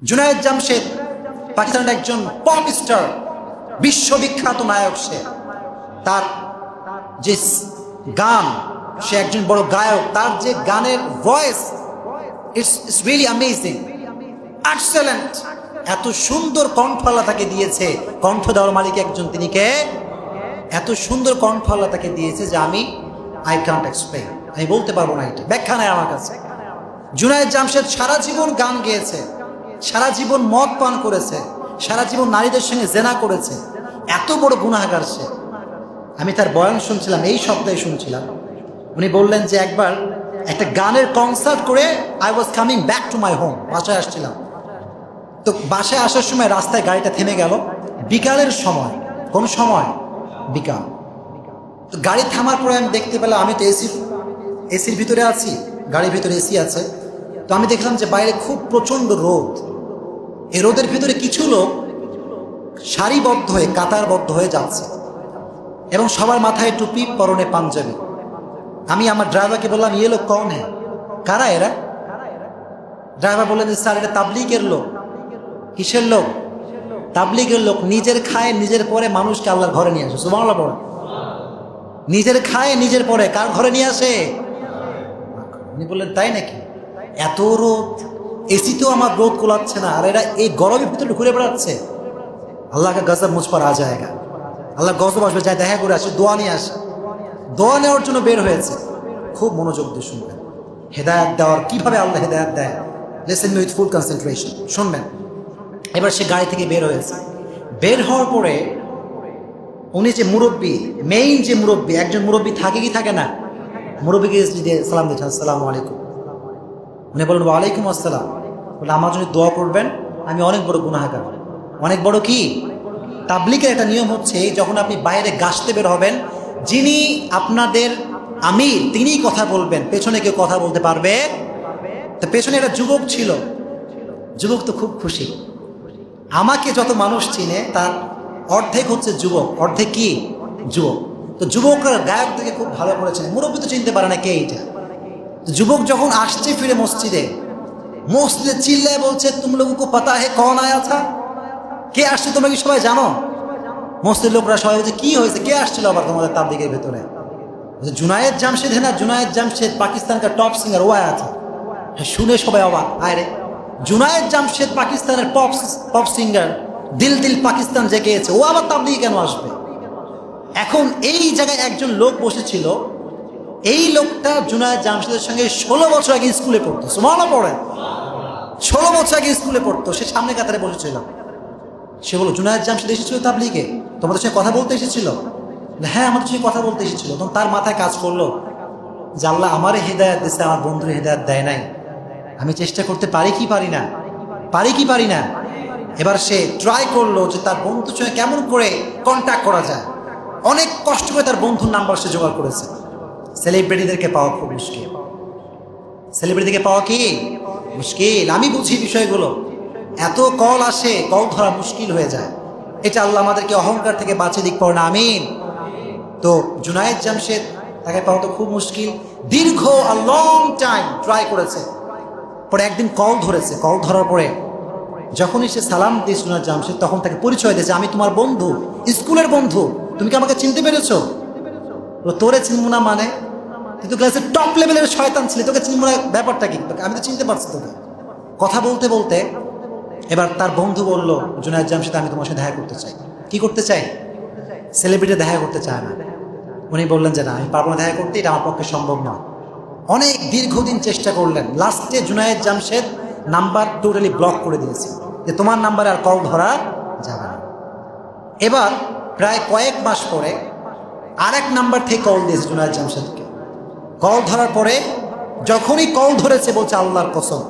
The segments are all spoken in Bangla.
জুনায়েদ জামশেদ পাকিস্তানের একজন পপ স্টার, বিশ্ববিখ্যাত নায়ক। সে তার যে গান, সে একজন বড় গায়ক। তার যে গানের voice, it's really amazing, excellent. এত সুন্দর কণ্ঠ আল্লাহ তাকে দিয়েছে। কণ্ঠ দেওয়ার মালিক একজন, তিনি কে? এত সুন্দর কণ্ঠ আল্লাহ তাকে দিয়েছে যে আই কান্ট এক্সপ্লেইন, আমি বলতে পারবো না, এটা ব্যাখ্যা নাই আমার কাছে। জুনায়েদ জামশেদ সারা জীবন গান গেয়েছে, সারা জীবন মদ পান করেছে, সারা জীবন নারীদের সঙ্গে জেনা করেছে। এত বড় গুনাহগার সে। আমি তার বয়ান শুনছিলাম, এই সপ্তাহে শুনছিলাম। উনি বললেন যে একবার একটা গানের কনসার্ট করে I was coming back to my home, বাসায় আসছিলাম। তো বাসায় আসার সময় রাস্তায় গাড়িটা থেমে গেল, বিকালের সময়। কোন সময়? বিকাল। তো গাড়ি থামার পরে আমি দেখতে পেলাম, আমি তো এসির ভিতরে আছি, গাড়ির ভিতরে এসি আছে। তো আমি দেখলাম যে বাইরে খুব প্রচণ্ড রোদ। এই রোদের ভিতরে কিছু লোক সারিবদ্ধ হয়ে, কাতারবদ্ধ হয়ে যাচ্ছে এবং সবার মাথায় টুপি, পরনে পাঞ্জাবি। আমি আমার ড্রাইভারকে বললাম, ইয়ে লোক কন হ্যাঁ, কারা এরা? ড্রাইভার বললেন যে স্যার, এটা তাবলীগের লোক। কিসের লোক? তাবলীগের লোক। নিজের খায়, নিজের পরে মানুষকে আল্লাহর ঘরে নিয়ে আসে। সুবহানাল্লাহ পড়ে। নিজের খায়, নিজের পরে কার ঘরে নিয়ে আসে? উনি বললেন তাই নাকি? এত রোদ, এসি তো আমার রোদ কোলাচ্ছে না, আর এরা এই গরমের ভিতরে ঘুরে বেড়াচ্ছে। আল্লাহকে গজব মুঝ পর আ যায়গা। আল্লাহ গজব আসবে, যায় দেখা করে আসে, দোয়া নিয়ে আসে। দোয়া নেওয়ার জন্য বের হয়েছে। খুব মনোযোগ দিয়ে শুনবেন, হেদায়েত দেওয়ার কিভাবে আল্লাহ হেদায়েত দেয়। Listen me with full concentration, শুনবেন। এবার সে গাড়ি থেকে বের হয়েছে। বের হওয়ার পরে উনি যে মুরব্বী, মেইন যে মুরব্বী, একজন মুরব্বী থাকে কি থাকে না? মুরব্বীকে দিয়ে সালাম দিচ্ছেন, আসসালামু আলাইকুম। উনি বললেন ওয়ালাইকুম আসসালাম। বলে আমার জন্য দোয়া করবেন, আমি অনেক বড় গুনাহগার। অনেক বড় কি? তাবলীগের একটা নিয়ম হচ্ছে, যখন আপনি বাইরে গাছতে বের হবেন, যিনি আপনাদের আমির তিনিই কথা বলবেন, পেছনে কেউ কথা বলতে পারবে? তো পেছনে একটা যুবক ছিল। যুবক তো খুব খুশি। আমাকে যত মানুষ চিনে তার অর্ধেক হচ্ছে যুবক, অর্ধেক কি? যুবক। তো যুবকরা গায়ক থেকে খুব ভালো করেছেন, মুরব্বী তো চিনতে পারে না কে এইটা। যুবক যখন আসছে ফিরে মসজিদে চিল্লায় বলছে, তুমি লোগোকে পাতা হে কন আয়া থা? কে আসছে তোমরা কি সবাই জানো? মসজিদের লোকরা সবাই বলছে, কি হয়েছে, কে আসছিল আবার তোমাদের তাবলীগের ভেতরে? জুনায়েদ জামশেদ है ना, जुनायद जमशेद पाकिस्तान का टॉप सिंगर वो आया था। শুনে সবাই অবাক। আরে জুনায়েদ জামশেদ পাকিস্তানের পপ সিঙ্গার, দিল দিল পাকিস্তান যে গেয়েছে, ও আবার তাবলীগে কেন আসবে? এখন এই জায়গায় একজন লোক বসেছিল, এই লোকটা জুনায়েদ জামশেদের সঙ্গে 16 বছর আগে স্কুলে পড়তো। সুবহানাল্লাহ পড়ে। 16 বছর আগে স্কুলে পড়তো। সে সামনে কাতারে বসেছিল। সে বলল, জুনায়েদ জামশেদ এসেছিল তাবলীগে, তোমাদের সঙ্গে কথা বলতে এসেছিল? হ্যাঁ, আমাদের সঙ্গে কথা বলতে এসেছিল। তখন তার মাথায় কাজ করলো যে আল্লাহ আমারে হেদায়েত দিচ্ছে, আমার বন্ধুর হেদায়েত দেয় নাই। আমি চেষ্টা করতে পারি কি পারি না? পারি কি পারি না? এবার সে ট্রাই করলো যে তার বন্ধুর সঙ্গে কেমন করে কন্ট্যাক্ট করা যায়। অনেক কষ্ট করে তার বন্ধুর নাম্বার সে জোগাড় করেছে। সেলিব্রিটিদেরকে পাওয়া খুব মুশকিল। সেলিব্রিটিকে পাওয়া কি মুশকিল। আমি বুঝি বিষয়গুলো। এত কল আসে, কল ধরা মুশকিল হয়ে যায়। এটা আল্লাহ আমাদেরকে অহংকার থেকে বাঁচিয়ে দিক পড়ে না, আমিন। তো জুনায়েদ জামশেদ তাকে পাওয়া তো খুব মুশকিল। দীর্ঘ লং টাইম ট্রাই করেছে। পরে একদিন কল ধরেছে। কল ধরার পরে যখনই সে সালাম দিয়েছে জুনায়েদ জামশেদ, তখন তাকে পরিচয় দিয়েছে, আমি তোমার বন্ধু, স্কুলের বন্ধু, তুমি কি আমাকে চিনতে পেরেছো? তোরে চিনবো না মানে? তুই তো ক্লাসের টপ লেভেলের শয়তান ছিলি, তোকে চিনবো না ব্যাপারটা কি? আমি তো চিনতে পারছি তোকে। কথা বলতে বলতে এবার তার বন্ধু বলল, জুনায়েদ জামশেদ, আমি তোমার সাথে দেখা করতে চাই। কি করতে চাই? সেলিব্রিটি দেখা করতে চায় না। উনি বললেন যে না, আমি পারবো না দেখা করতে, এটা আমার পক্ষে সম্ভব নয়। অনেক দীর্ঘদিন চেষ্টা করলেন। লাস্টে Junaid Jamshed number totally block করে দিয়েছে, যে তোমার নাম্বারে আর কল ধরা যাবে না। এবার প্রায় কয়েক মাস পরে আরেক নাম্বার থেকে কল দিয়েছে জুনায়েদ জামশেদকে। কল ধরার পরে যখনই কল ধরেছে বলছে, আল্লাহর কসম,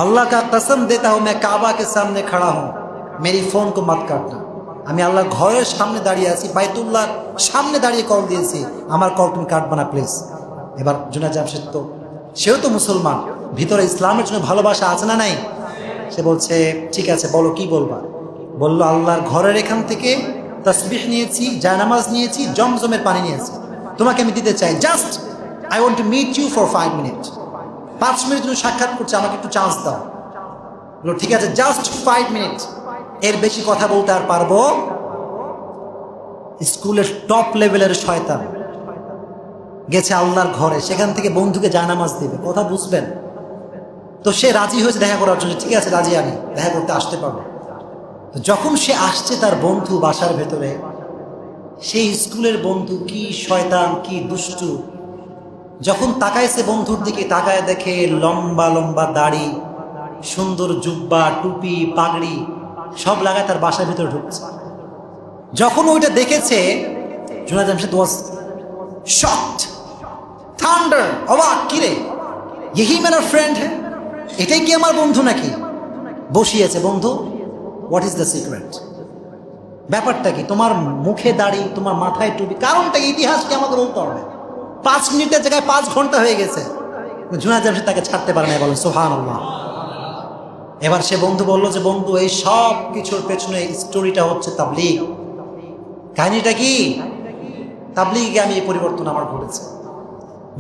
अल्लाह का कसम देता हूँ, मैं काबा के सामने खड़ा हूँ, मेरी फोन को मत काटना। আমি আল্লাহর ঘরের সামনে দাঁড়িয়ে আছি, বাইতুল্লাহর সামনে দাঁড়িয়ে কল দিয়েছি, আমার কল তুমি কাটবা না প্লিজ। এবার জুনায়েদ জামশেদ তো, সেও তো মুসলমান, ভিতরে ইসলামের জন্য ভালোবাসা আছে না নাই? সে বলছে, ঠিক আছে বলো, কি বলবা? বললো, আল্লাহর ঘরের এখান থেকে তাসবিহ নিয়েছি, জায়নামাজ নিয়েছি, জমজমের পানি নিয়েছি, তোমাকে আমি দিতে চাই। Just I want to meet you for 5 minute. 5 minute জন্য সাক্ষাৎ করছে, আমাকে একটু চান্স দাও। বলল ঠিক আছে, জাস্ট 5 মিনিট, এর বেশি কথা বলতে আর পারবো? স্কুলের টপ লেভেলের শয়তান গেছে আল্লাহর ঘরে, সেখান থেকে বন্ধুকে জায়নামাজ দিবে, কথা বুঝবেন? তো সে রাজি হয়েছে দেখা করার জন্য, ঠিক আছে রাজি, আমি দেখা করতে আসতে পারবো। তো যখন সে আসছে তার বন্ধু বাসার ভেতরে, সেই স্কুলের বন্ধু কি শয়তান, কি দুষ্টু, যখন তাকাইছে বন্ধুর দিকে, তাকায় দেখে লম্বা লম্বা দাড়ি, সুন্দর জুব্বা, টুপি, পাগড়ি সব লাগায় তার বাসার ভিতরে ঢুকছে। যখন ওইটা দেখেছে, Junaid Jamshed was shocked, thunder, অবাক, কিরে यही मेरा फ्रेंड है, এটাই কি আমার বন্ধু নাকি? বসিয়েছে, বন্ধু হোয়াট ইজ দ্য সিক্রেট, ব্যাপারটা কি? তোমার মুখে দাড়ি, তোমার মাথায় টুপি, কারণটা ইতিহাস কি আমাকে বলতে হবে? 5 মিনিটের জায়গায় 5 ঘন্টা হয়ে গেছে। জুনায়েদ জামশেদ তাকে ছাড়তে পারে না, বলেন সুবহানাল্লাহ। এবার সে বন্ধু বলল যে বন্ধু, এই সব কিছুর পেছনে স্টোরিটা হচ্ছে তাবলীগ। কাহিনীটা কি? তাবলীগে আমি এই পরিবর্তন আমার ঘটেছে।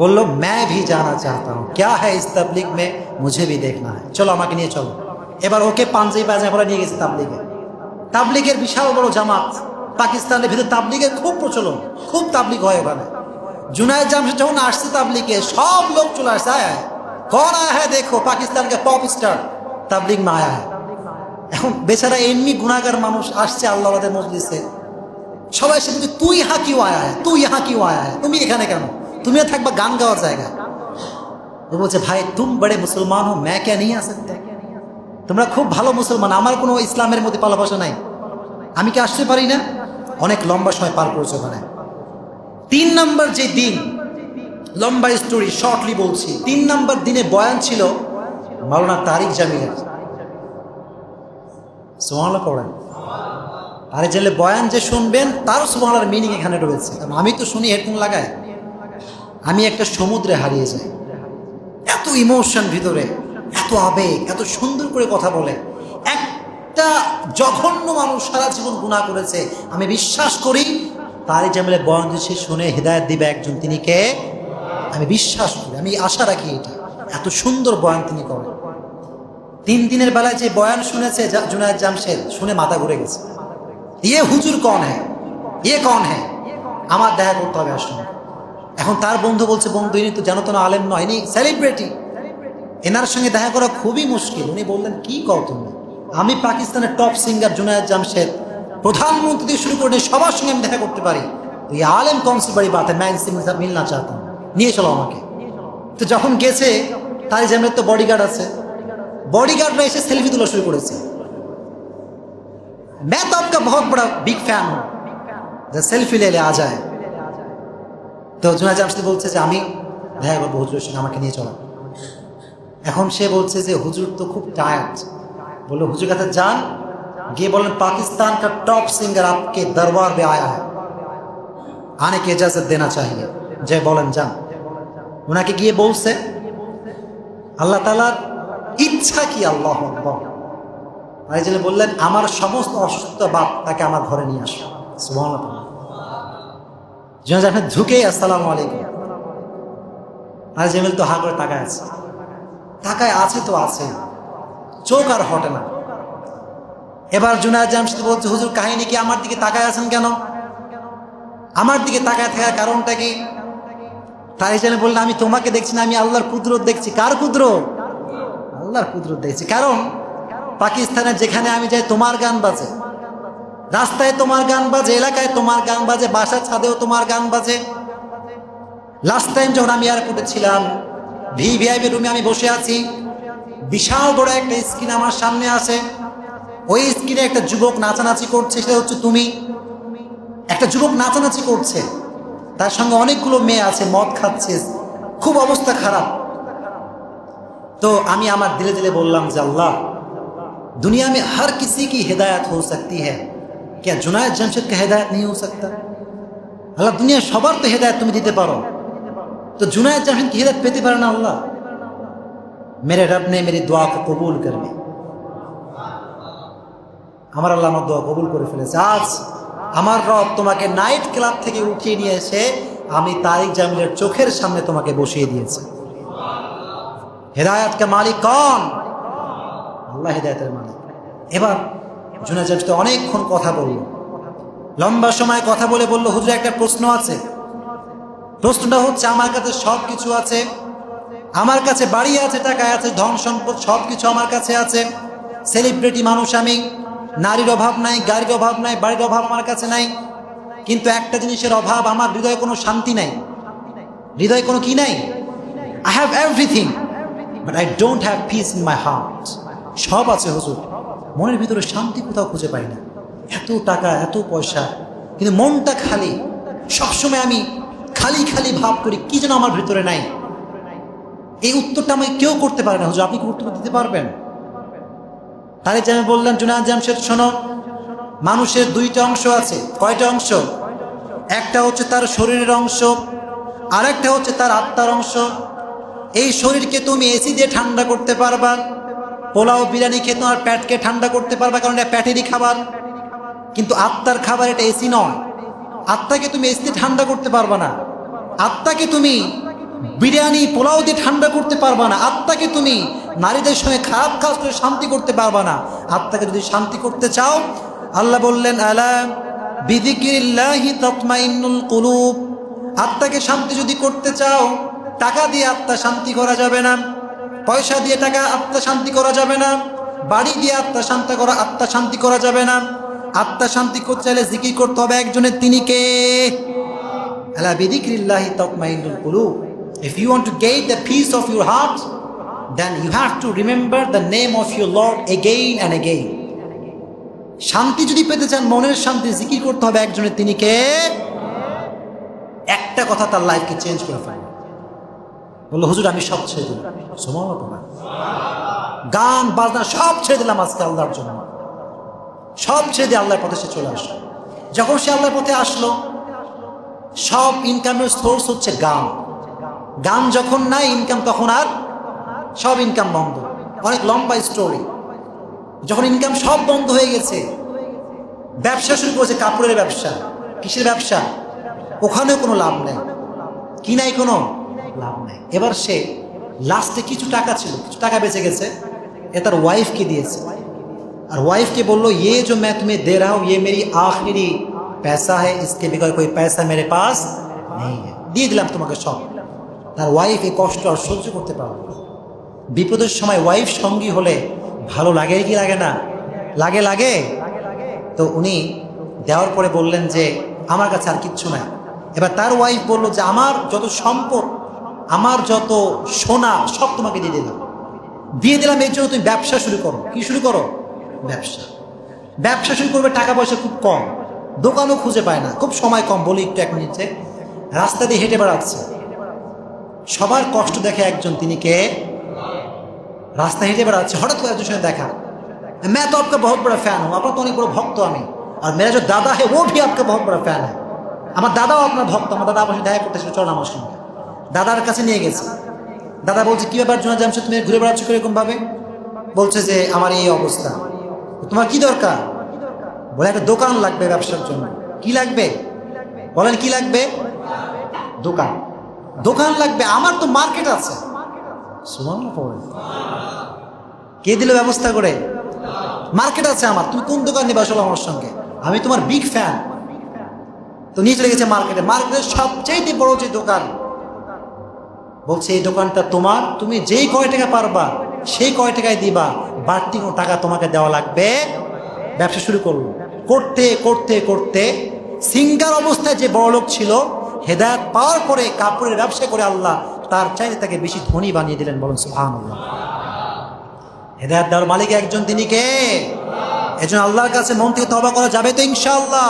বলল मैं भी जाना चाहता हूँ, क्या है इस तबलीग में, मुझे भी देखना है, চলো আমাকে নিয়ে চলো। এবার ওকে পাঞ্জাবি পায়জামা পরে নিয়ে গেছে তাবলীগে। তাবলীগের বিশাল বড় জামাত, পাকিস্তানের ভিতরে তাবলীগের খুব প্রচলন, খুব তাবলীগ হয় ওখানে। জুনায়েদ জামশেদ যখন আসছে তাবলীগে, সব লোক চলে আসছে, আয় कौन आया है देखो, पाकिस्तान के पॉप स्टार তাবলীগ में आया है। এখন বেচারা এমনি গুনাহগার মানুষ আসছে আল্লাহওয়াদের মজলিসে, সবাই সে বলছে তুই ইহা কিউ আয়া है, তুই ইহা কিউ আয়া है, তুমি এখানে কেন, তুমিও থাকবা গান গাওয়ার জায়গায়। ও বলছে ভাই তুম বড়ে মুসলমান হো, मैं क्या नहीं आ सकता, তোমরা খুব ভালো মুসলমান, আমার কোনো ইসলামের মধ্যে পালাপাশা নাই, আমি কি আসতে পারি না? অনেক লম্বা সময় পার করেছে ওখানে। 3 নম্বর যে দিন, লম্বা স্টোরি শর্টলি বলছি, 3 নম্বর দিনে বয়ান ছিল মাওলানা তারিক জামিলের। সুবহানাল্লাহ পড়েন। তারিক জামিলের বয়ান যে শুনবেন তার সুবহানাল্লাহর মিনিং এখানে রয়েছে। আমি তো শুনি হেডফোন লাগায়, আমি একটা সমুদ্রে হারিয়ে যাই, এত ইমোশন ভিতরে, এত আবেগ, এত সুন্দর করে কথা বলে। একটা জঘন্য মানুষ সারা জীবন গুনাহ করেছে, আমি বিশ্বাস করি তারিক জামিলের বয়ান যদি সে শুনে হিদায়াত দিবে একজন, তিনি কে? আমি বিশ্বাস করি, আমি আশা রাখি এটা, এত সুন্দর বয়ান তিনি করেন। 3 দিনের বেলায় যে বয়ান শুনেছে জুনায়েদ জামশেদ, শুনে মাথা ঘুরে গেছে। ইয়ে হুজুর কন হ্যাঁ, ইয়ে কন হ্যাঁ, আমার দেখা করতে হবে আসুন। এখন তার বন্ধু বলছে বন্ধু ইনি তো জানো তো না, আলেম নয়, ইনি সেলিব্রিটি, এনার সঙ্গে দেখা করা খুবই মুশকিল। উনি বললেন কি কও তুমি, আমি পাকিস্তানের টপ সিঙ্গার জুনায়েদ জামশেদ, প্রধানমন্ত্রী থেকে শুরু করে সবার সঙ্গে আমি দেখা করতে পারি, তো এই আলেম কौन सी बड़ी बात है, मैं इनसे मिलना चाहता हूं, নিয়ে চলো আমাকে। তো যখন গেছে, তারিক জামিলের তো বডিগার্ড আছে, বডিগার্ডরা এসে সেলফি তোলা শুরু করেছে। मैं तो आपका बहुत बड़ा बिग फैन हूं, সেলফি ले ले आ जाए। তো জুনায়েদ জামশেদ বলছে যে আমি দেখা করবো হুজুরের সঙ্গে, আমাকে নিয়ে চলো। এখন সে বলছে যে হুজুর তো খুব টায়ার্ড, বললো হুজুর কাছে যান, গিয়ে বলেন पाकिस्तान का टॉप सिंगर आपके दरबार में आया है, आने की इजाजत देना चाहिए, যে বলেন যান। ওনাকে গিয়ে বলছে, আল্লাহ তাআলার ইচ্ছা কি, আল্লাহু আকবার। তাই জন্য বললেন আমার সমস্ত অসুস্থ বাপ তাকে আমার ঘরে নিয়ে আসো, সুবহানাল্লাহ। জুনায়েদ জামশেদ ঝুঁকে আসসালামু আলাইকুম। তারিক জামিল তো হা করে তাকায় আছে, তাকায় আছে তো আছে, চোখ আর হটে না। এবার জুনায়েদ জামশেদ বলছে হুজুর কাহিনী কি, আমার দিকে তাকায় আছেন কেন, আমার দিকে তাকায় থাকার কারণটা কি? তারিক জামিল বললেন আমি তোমাকে দেখছি না, আমি আল্লাহর কুদরত দেখছি। কার কুদরত? আল্লাহর কুদরত দেখছি। কারণ পাকিস্তানের যেখানে আমি যাই তোমার গান বাজে, রাস্তায় তোমার গান বাজে, এলাকায় তোমার গান বাজে, বাসার ছাদেও তোমার গান বাজে। লাস্ট টাইম যখন আমি এয়ারপোর্টে ছিলাম, ভিভিআইপি রুমে আমি বসে আছি, বিশাল বড় একটা স্ক্রিন আমার সামনে আছে, ওই স্ক্রিনে একটা যুবক নাচানাচি করছে, সেটা হচ্ছে তুমি। একটা যুবক নাচানাচি করছে, তার সঙ্গে অনেকগুলো মেয়ে আছে, মদ খাচ্ছে, খুব অবস্থা খারাপ। তো আমি আমার দিলে দিলে বললাম যে আল্লাহ, दुनिया में हर किसी की हिदायत हो सकती है, क्या जुनायद जमशेद का हिदायत नहीं हो सकता? अल्लाह दुनिया सबार तो हिदायत तुम दीते पारो, तो जुनायद जमशेद की हिदायत पेते पारो ना अल्लाह। मेरे रब ने मेरी दुआ को कबूल कर ली, আমার আল্লাহ আমার দোয়া কবুল করে ফেলেছে। আজ আমার রব তোমাকে নাইট ক্লাব থেকে উঠিয়ে নিয়ে এসে আমি তারিক জামিলের চোখের সামনে তোমাকে বসিয়ে দিয়েছে। हिदायत का मालिक कौन? আল্লাহ হিদায়াতের মালিক। এবার জুনায়েদ জামশেদ অনেকক্ষণ কথা বলল, লম্বা সময় কথা বলে বলল, হুজুর একটা প্রশ্ন আছে। প্রশ্নটা হচ্ছে, আমার কাছে সব কিছু আছে, আমার কাছে বাড়ি আছে, টাকা আছে, ধন সম্পদ সব কিছু আমার কাছে আছে, সেলিব্রিটি মানুষ আমি, নারীর অভাব নাই, গাড়ির অভাব নাই, বাড়ির অভাব আমার কাছে নাই, কিন্তু একটা জিনিসের অভাব, আমার হৃদয়ে কোনো শান্তি নাই। হৃদয়ে কোনো কি নাই? I have everything but I don't have peace in my heart. সব আছে হুজুর, মনের ভিতরে শান্তি কোথাও খুঁজে পাই না। এত টাকা, এত পয়সা, কিন্তু মনটা খালি। সবসময় আমি খালি খালি ভাব করি, কি যেন আমার ভিতরে নাই। এই উত্তরটা আমাকে কেউ করতে পারে না। হুজুর, আপনি কি উত্তর দিতে পারবেন? তাহলে যে আমি বললাম, জুনায়েদ জামশেদ শোনো, মানুষের দুইটা অংশ আছে। কয়টা অংশ? একটা হচ্ছে তার শরীরের অংশ, আর একটা হচ্ছে তার আত্মার অংশ। এই শরীরকে তুমি এসি দিয়ে ঠান্ডা করতে পারবা, পোলাও বিরিয়ানি খেয়ে তোমার পেটকে ঠান্ডা করতে পারবা, কারণ এটা পেটেরই খাবার। কিন্তু আত্মার খাবার এটা এসি নয়। আত্মাকে তুমি এসি দিয়ে ঠান্ডা করতে পারবা না, আত্মাকে তুমি বিরিয়ানি পোলাও দিয়ে ঠান্ডা করতে পারবা না, আত্মাকে তুমি নারীদের সঙ্গে খারাপ কাজ করে শান্তি করতে পারবা না। আত্মাকে যদি শান্তি করতে চাও, আল্লাহ বললেন, আলা বিযিকরিল্লাহি তাতমাইন্নুল কুলুব। আত্মাকে শান্তি যদি করতে চাও, টাকা দিয়ে আত্মা শান্তি করা যাবে না, পয়সা দিয়ে টাকা আত্মা শান্তি করা যাবে না, বাড়ি দিয়ে আত্মা শান্তি করা যাবে না। আত্মা শান্তি করতে চাইলে জিকির করতে হবে একজনের, তিনি কে? আলা বিযিকরিল্লাহি তাতমাইন্নুল কুলুব। If you want to gain the peace of your heart, then you have to remember the name of your Lord again and again. শান্তি যদি পেতে চান, মনের শান্তি, জিকির করতে হবে একজনের, তিনি কে? একটা কথা তার লাইফকে চেঞ্জ করে ফেলে। বললো, হুজুর আমি সব ছেড়ে দিলাম। সুবহানাল্লাহ, গান বাজনা সব ছেড়ে দিলাম আজকে আল্লাহর জন্য, সব ছেড়ে দিয়ে আল্লাহর পথে সে চলে আসলো। যখন সে আল্লাহর পথে আসলো, সব ইনকামের সোর্স হচ্ছে গান। গান যখন নাই ইনকাম, তখন আর সব ইনকাম বন্ধ। অনেক লম্বা স্টোরি। যখন ইনকাম সব বন্ধ হয়ে গেছে, ব্যবসা শুরু করেছে, কাপড়ের ব্যবসা। কিসের ব্যবসা? ওখানেও কোনো লাভ নেই। কি নাই? কোনো লাভ নেই। এবার সে লাস্টে কিছু টাকা ছিল, কিছু টাকা বেঁচে গেছে, এ তার ওয়াইফকে দিয়েছে। আর ওয়াইফকে বললো, ये जो मैं तुम्हें दे रहा हूँ ये मेरी आखिरी पैसा है, इसके बगैर कोई पैसा मेरे पास नहीं है। দিয়ে দিলাম তোমাকে সব। তার ওয়াইফ এই কষ্ট আর সহ্য করতে পারল না। বিপদের সময় ওয়াইফ সঙ্গী হলে ভালো লাগে কি লাগে না? লাগে, লাগে। তো উনি দেওয়ার পরে বললেন যে, আমার কাছে আর কিচ্ছু নাই। এবার তার ওয়াইফ বলল যে, আমার যত সম্পদ, আমার যত সোনা সব তোমাকে দিয়ে দিলাম। এর জন্য তুমি ব্যবসা শুরু করো। কি শুরু করো? ব্যবসা। ব্যবসা শুরু করবে, টাকা পয়সা খুব কম, দোকানও খুঁজে পায় না, খুব সময় কম। বলি একটু, এক মিনিটে রাস্তা দিয়ে হেঁটে বেড়াচ্ছে, সবার কষ্ট দেখে একজন, তিনি কে? রাস্তা হেঁটে বেড়াচ্ছে, হঠাৎ করে একজনের সঙ্গে দেখা। मैं तो आपका बहुत बड़ा फैन हूँ, আপনার তো অনেক বড় ভক্ত আমি, আর मेरा जो दादा है वो भी आपका बहुत बड़ा फैन है। আমার দাদাও আপনার ভক্ত। আমার দাদা আপনার দেখা করতে এসেছিল, চল আমার সঙ্গে। দাদার কাছে নিয়ে গেছে। দাদা বলছে, কি ব্যাপার জুনায়েদ জামশেদ, তুমি ঘুরে বেড়াচ্ছ কিরকম ভাবে? বলছে যে, আমার এই অবস্থা। তোমার কি দরকার? বলে, একটা দোকান লাগবে ব্যবসার জন্য। কি লাগবে? বলেন, কি লাগবে? দোকান। দোকান লাগবে? আমার তো মার্কেট আছে। কে দিল ব্যবস্থা করে? মার্কেট আছে আমার, তুমি কোন দোকান নিবে আসলে আমার সঙ্গে? আমি তোমার বিগ ফ্যান। তো নিয়ে চলে গেছে মার্কেটে। মার্কেটের সবচেয়ে বড় যে দোকান, বলছে এই দোকানটা তোমার, তুমি যেই কয় টাকা পারবা সেই কয় টাকায় দিবা, বাড়তি কোনো টাকা তোমাকে দেওয়া লাগবে। ব্যবসা শুরু করলো। করতে করতে করতে সিঙ্গার অবস্থায় যে বড় লোক ছিল, হেদায়েত পাওয়ার পরে কাপড়ের ব্যবসা করে আল্লাহ তার চাইতে তাকে বেশি ধনী বানিয়ে দিলেন। বলুন সুবহানাল্লাহ। হেদায়েত দেওয়ার মালিক একজন, তিনি কে? এজন্য আল্লাহর কাছে মন থেকে তওবা করা যাবে তো ইনশাআল্লাহ।